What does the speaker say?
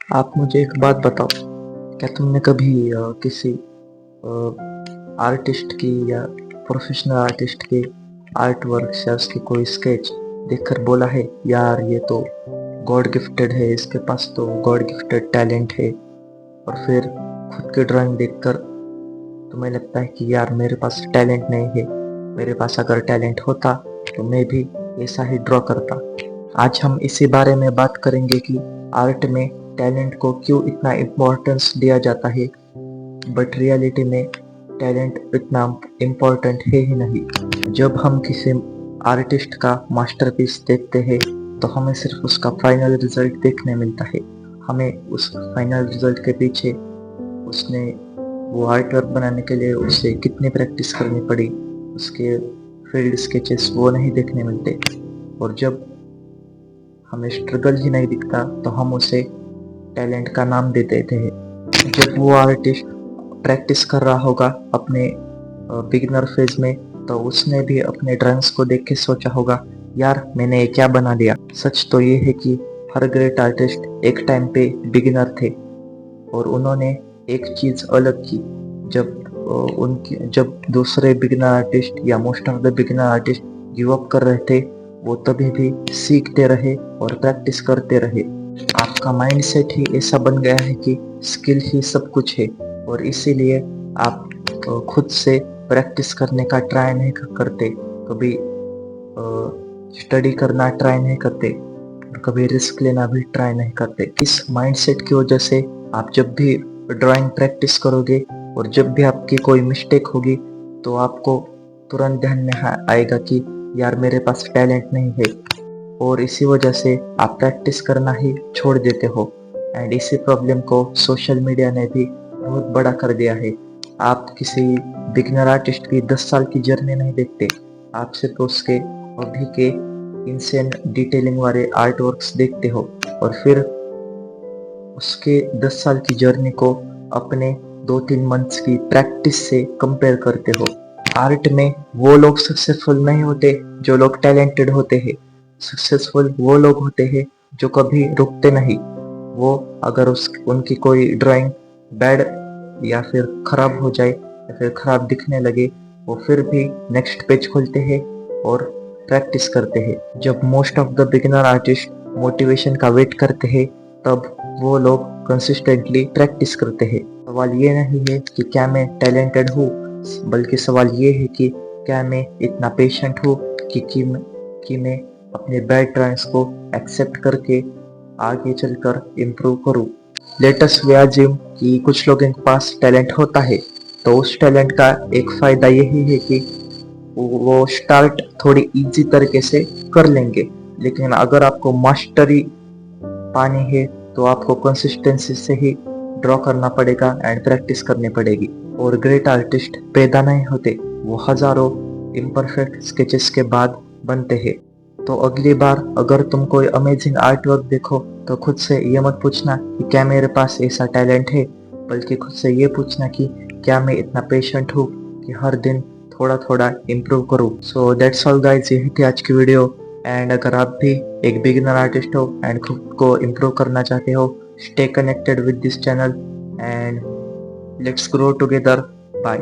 आप मुझे एक बात बताओ, क्या तुमने कभी किसी आर्टिस्ट की या प्रोफेशनल आर्टिस्ट के आर्ट वर्क या उसकी कोई स्केच देखकर बोला है यार ये तो गॉड गिफ्टेड है, इसके पास तो गॉड गिफ्टेड टैलेंट है? और फिर खुद की ड्राइंग देखकर तुम्हें लगता है कि यार मेरे पास टैलेंट नहीं है, मेरे पास अगर टैलेंट होता तो मैं भी ऐसा ही ड्रॉ करता। आज हम इसी बारे में बात करेंगे कि आर्ट में टैलेंट को क्यों इतना इम्पोर्टेंस दिया जाता है, बट रियलिटी में टैलेंट इतना इम्पोर्टेंट है ही नहीं। जब हम किसी आर्टिस्ट का मास्टरपीस देखते हैं तो हमें सिर्फ उसका फाइनल रिजल्ट देखने मिलता है। हमें उस फाइनल रिजल्ट के पीछे उसने वो आर्ट वर्क बनाने के लिए उसे कितनी प्रैक्टिस करनी पड़ी, उसके फील्ड स्केचेस वो नहीं देखने मिलते। और जब हमें स्ट्रगल ही नहीं दिखता तो हम उसे टैलेंट का नाम दे देते हैं। जब वो आर्टिस्ट प्रैक्टिस कर रहा होगा अपने बिगिनर फेज में, तो उसने भी अपने ड्राइंग्स को देख के सोचा होगा यार मैंने ये क्या बना दिया। सच तो ये है कि हर ग्रेट आर्टिस्ट एक टाइम पे बिगिनर थे और उन्होंने एक चीज अलग की। जब दूसरे बिगिनर आर्टिस्ट या most of the beginner artist give up कर रहे थे, वो तभी भी सीखते रहे और प्रैक्टिस करते रहे। आपका माइंडसेट ही ऐसा बन गया है कि स्किल ही सब कुछ है, और इसीलिए आप खुद से प्रैक्टिस करने का ट्राई नहीं करते, कभी स्टडी करना ट्राई नहीं करते, कभी रिस्क लेना भी ट्राई नहीं करते। इस माइंडसेट की वजह से आप जब भी ड्राइंग प्रैक्टिस करोगे और जब भी आपकी कोई मिस्टेक होगी तो आपको तुरंत ध्यान में आएगा कि यार मेरे पास टैलेंट नहीं है, और इसी वजह से आप प्रैक्टिस करना ही छोड़ देते हो। एंड इसी प्रॉब्लम को सोशल मीडिया ने भी बहुत बड़ा कर दिया है। आप किसी बिगिनर आर्टिस्ट की 10 साल की जर्नी नहीं देखते, आप सिर्फ उसके अभी के इंसेंट डिटेलिंग वाले आर्ट वर्क्स देखते हो, और फिर उसके 10 साल की जर्नी को अपने 2-3 मंथ्स की प्रैक्टिस से कंपेयर करते हो। आर्ट में वो लोग सक्सेसफुल नहीं होते जो लोग टैलेंटेड होते हैं। सक्सेसफुल वो लोग होते हैं जो कभी रुकते नहीं। वो अगर उनकी कोई ड्राइंग बैड या फिर खराब हो जाए या फिर खराब दिखने लगे, वो फिर भी नेक्स्ट पेज खोलते हैं और प्रैक्टिस करते हैं। जब most of the beginner artist motivation का वेट करते हैं, तब वो लोग कंसिस्टेंटली प्रैक्टिस करते हैं। सवाल ये नहीं है कि क्या मैं टैलेंटेड हूँ, बल्कि सवाल ये है कि क्या मैं इतना पेशेंट हूँ कि मैं अपने बैड ड्राइंग्स को एक्सेप्ट करके आगे चलकर इम्प्रूव करूँ। लेटेस्ट वे अज्यूम कि कुछ लोगों के पास टैलेंट होता है, तो उस टैलेंट का एक फायदा यही है कि वो स्टार्ट थोड़ी इजी तरीके से कर लेंगे। लेकिन अगर आपको मास्टरी पानी है तो आपको कंसिस्टेंसी से ही ड्रॉ करना पड़ेगा एंड प्रैक्टिस करनी पड़ेगी। और ग्रेट आर्टिस्ट पैदा नहीं होते, वो हजारों इम्परफेक्ट स्केचेस के बाद बनते हैं। तो अगली बार अगर तुम कोई अमेजिंग आर्ट वर्क देखो तो खुद से ये मत पूछना कि क्या मेरे पास ऐसा टैलेंट है, बल्कि खुद से ये पूछना कि क्या मैं इतना पेशेंट हूँ कि हर दिन थोड़ा थोड़ा इम्प्रूव करूँ। सो दैट्स ऑल गाइस, यही थी आज की वीडियो। एंड अगर आप भी एक बिगिनर आर्टिस्ट हो एंड खुद को इम्प्रूव करना चाहते हो, stay connected with this channel and let's grow together. Bye.